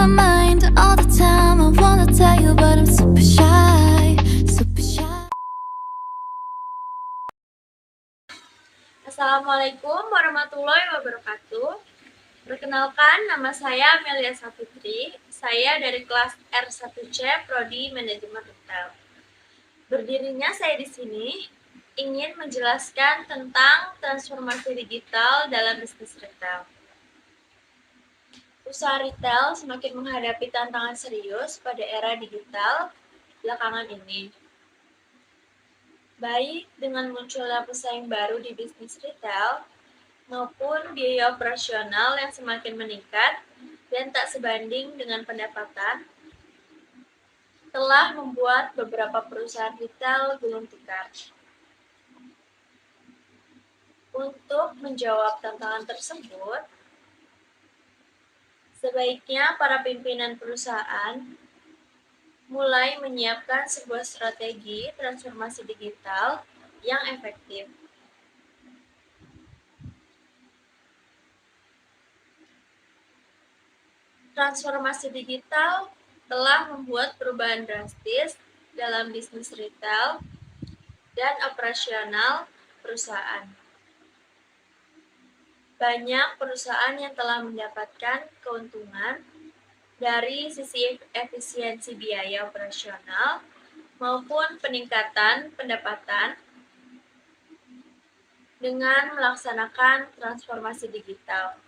my mind all the time. I wanna tell you, but I'm super shy, super shy. Assalamualaikum warahmatullahi wabarakatuh. Perkenalkan, nama saya Amelia Safitri. Saya dari kelas R1C Prodi Manajemen Retail. Berdirinya saya di sini ingin menjelaskan tentang transformasi digital dalam bisnis retail. Usaha retail semakin menghadapi tantangan serius pada era digital belakangan ini. Baik dengan munculnya pesaing baru di bisnis retail, maupun biaya operasional yang semakin meningkat dan tak sebanding dengan pendapatan, telah membuat beberapa perusahaan retail gulung tikar. Untuk menjawab tantangan tersebut, sebaiknya para pimpinan perusahaan mulai menyiapkan sebuah strategi transformasi digital yang efektif. Transformasi digital telah membuat perubahan drastis dalam bisnis retail dan operasional perusahaan. Banyak perusahaan yang telah mendapatkan keuntungan dari sisi efisiensi biaya operasional maupun peningkatan pendapatan dengan melaksanakan transformasi digital.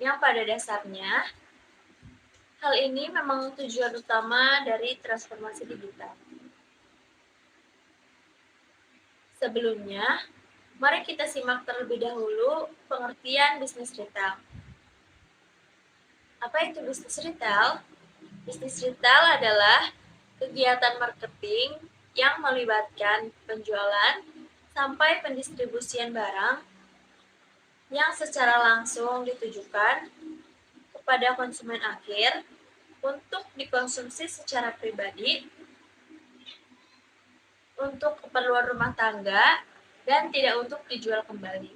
Yang pada dasarnya, hal ini memang tujuan utama dari transformasi digital. Sebelumnya, mari kita simak terlebih dahulu pengertian bisnis retail. Apa itu bisnis retail? Bisnis retail adalah kegiatan marketing yang melibatkan penjualan sampai pendistribusian barang yang secara langsung ditujukan kepada konsumen akhir untuk dikonsumsi secara pribadi, untuk keperluan rumah tangga, dan tidak untuk dijual kembali.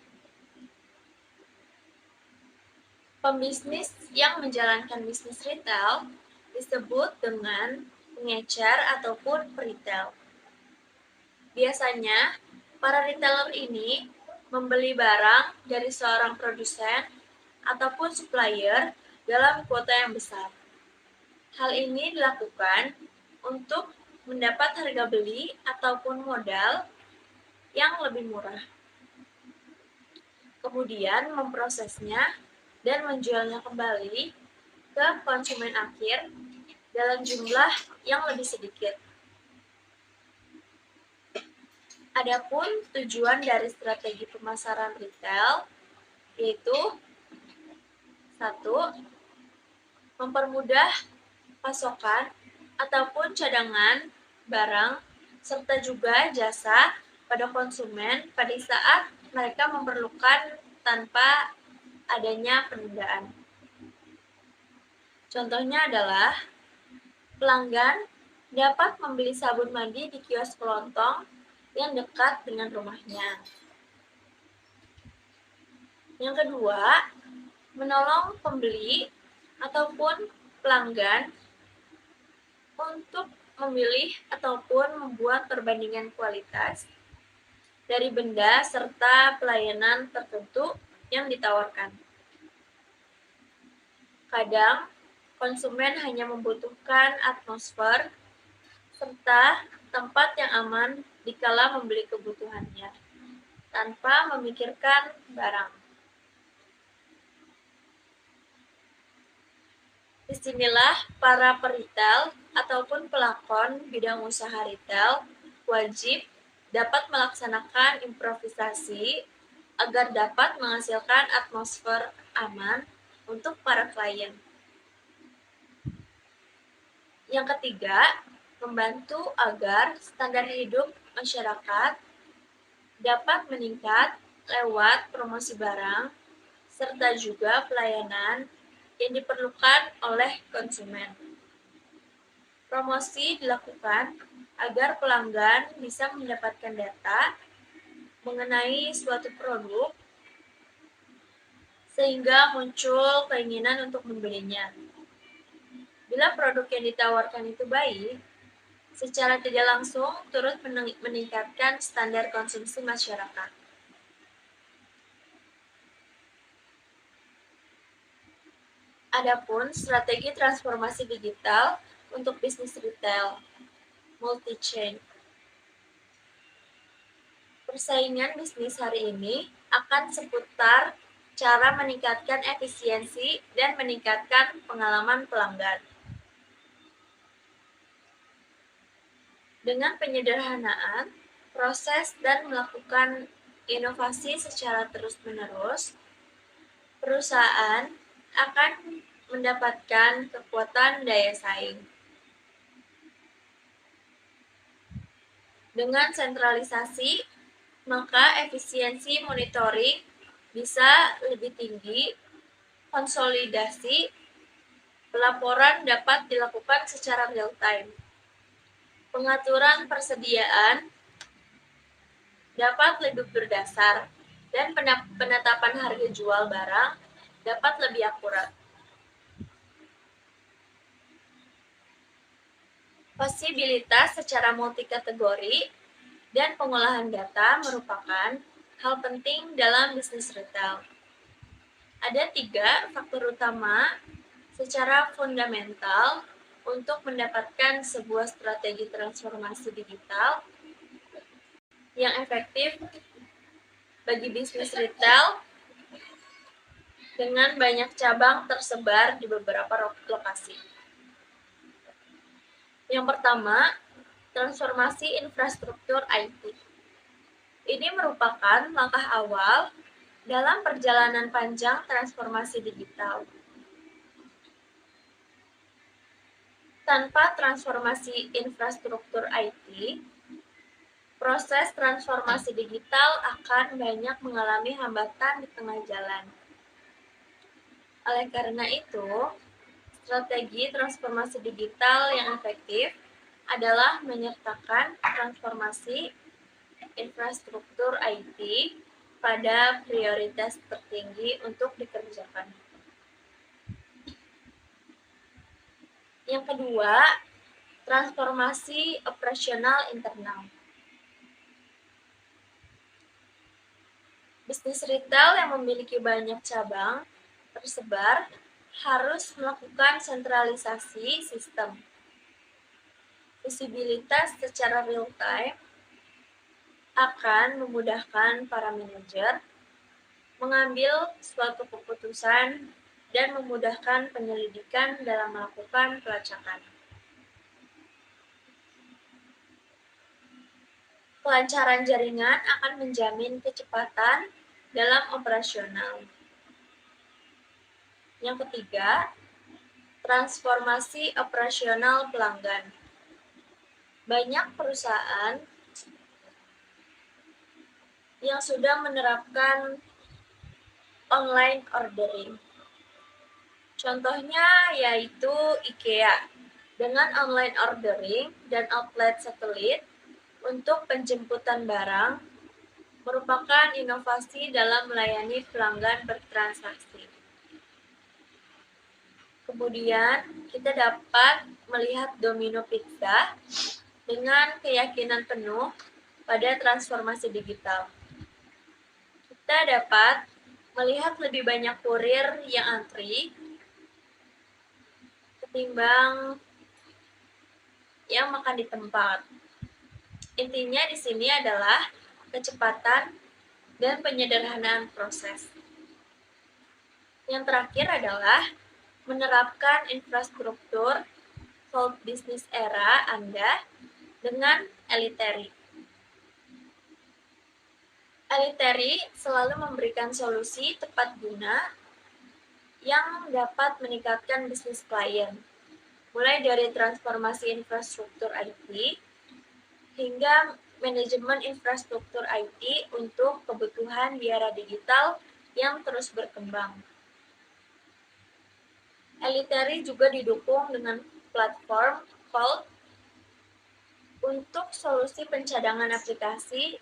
Pembisnis yang menjalankan bisnis retail disebut dengan pengecer ataupun retail. Biasanya, para retailer ini membeli barang dari seorang produsen ataupun supplier dalam kuota yang besar. Hal ini dilakukan untuk mendapat harga beli ataupun modal yang lebih murah. Kemudian memprosesnya dan menjualnya kembali ke konsumen akhir dalam jumlah yang lebih sedikit. Adapun tujuan dari strategi pemasaran retail yaitu 1. Mempermudah pasokan ataupun cadangan barang serta juga jasa pada konsumen pada saat mereka memerlukan tanpa adanya penundaan. Contohnya adalah pelanggan dapat membeli sabun mandi di kios kelontong yang dekat dengan rumahnya. Yang kedua, menolong pembeli ataupun pelanggan untuk memilih ataupun membuat perbandingan kualitas dari benda serta pelayanan tertentu yang ditawarkan. Kadang, konsumen hanya membutuhkan atmosfer serta tempat yang aman dikala membeli kebutuhannya, tanpa memikirkan barang. Disinilah para peritel ataupun pelakon bidang usaha retail wajib dapat melaksanakan improvisasi agar dapat menghasilkan atmosfer aman untuk para klien. Yang ketiga, membantu agar standar hidup masyarakat dapat meningkat lewat promosi barang serta juga pelayanan yang diperlukan oleh konsumen. Promosi dilakukan agar pelanggan bisa mendapatkan data mengenai suatu produk sehingga muncul keinginan untuk membelinya. Bila produk yang ditawarkan itu baik, secara tidak langsung turut meningkatkan standar konsumsi masyarakat. Adapun strategi transformasi digital untuk bisnis retail multi-chain. Persaingan bisnis hari ini akan seputar cara meningkatkan efisiensi dan meningkatkan pengalaman pelanggan. Dengan penyederhanaan, proses dan melakukan inovasi secara terus-menerus, perusahaan akan mendapatkan kekuatan daya saing. Dengan sentralisasi, maka efisiensi monitoring bisa lebih tinggi, konsolidasi, pelaporan dapat dilakukan secara real time. Pengaturan persediaan dapat lebih berdasar dan penetapan harga jual barang dapat lebih akurat. Posibilitas secara multikategori dan pengolahan data merupakan hal penting dalam bisnis retail. Ada 3 faktor utama secara fundamental untuk mendapatkan sebuah strategi transformasi digital yang efektif bagi bisnis retail dengan banyak cabang tersebar di beberapa lokasi. Yang pertama, transformasi infrastruktur IT. Ini merupakan langkah awal dalam perjalanan panjang transformasi digital. Tanpa transformasi infrastruktur IT, proses transformasi digital akan banyak mengalami hambatan di tengah jalan. Oleh karena itu, strategi transformasi digital yang efektif adalah menyertakan transformasi infrastruktur IT pada prioritas tertinggi untuk dikerjakan. Yang kedua, transformasi operasional internal. Bisnis retail yang memiliki banyak cabang tersebar harus melakukan sentralisasi sistem. Visibilitas secara real time akan memudahkan para manajer mengambil suatu keputusan dan memudahkan penyelidikan dalam melakukan pelacakan. Kelancaran jaringan akan menjamin kecepatan dalam operasional. Yang ketiga, transformasi operasional pelanggan. Banyak perusahaan yang sudah menerapkan online ordering. Contohnya yaitu IKEA dengan online ordering dan outlet satelit untuk penjemputan barang merupakan inovasi dalam melayani pelanggan bertransaksi. Kemudian kita dapat melihat Domino Pizza dengan keyakinan penuh pada transformasi digital. Kita dapat melihat lebih banyak kurir yang antri ketimbang yang makan di tempat. Intinya di sini adalah kecepatan dan penyederhanaan proses. Yang terakhir adalah menerapkan infrastruktur cloud business era Anda dengan Elitery. Elitery selalu memberikan solusi tepat guna yang dapat meningkatkan bisnis klien, mulai dari transformasi infrastruktur IT hingga manajemen infrastruktur IT untuk kebutuhan di era digital yang terus berkembang. Elitery juga didukung dengan platform cloud untuk solusi pencadangan aplikasi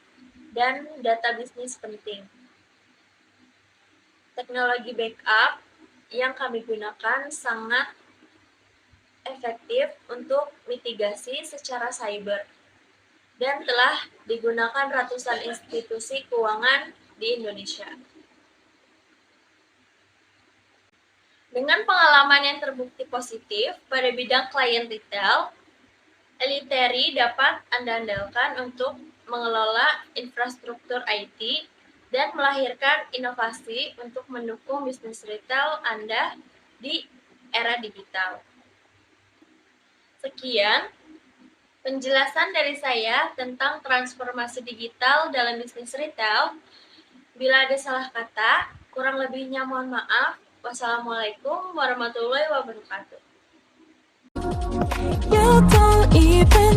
dan data bisnis penting. Teknologi backup yang kami gunakan sangat efektif untuk mitigasi secara cyber dan telah digunakan ratusan institusi keuangan di Indonesia. Dengan pengalaman yang terbukti positif pada bidang klien retail, Eliteri dapat Anda andalkan untuk mengelola infrastruktur IT dan melahirkan inovasi untuk mendukung bisnis retail Anda di era digital. Sekian penjelasan dari saya tentang transformasi digital dalam bisnis retail. Bila ada salah kata, kurang lebihnya mohon maaf. Wassalamualaikum warahmatullahi wabarakatuh. You don't even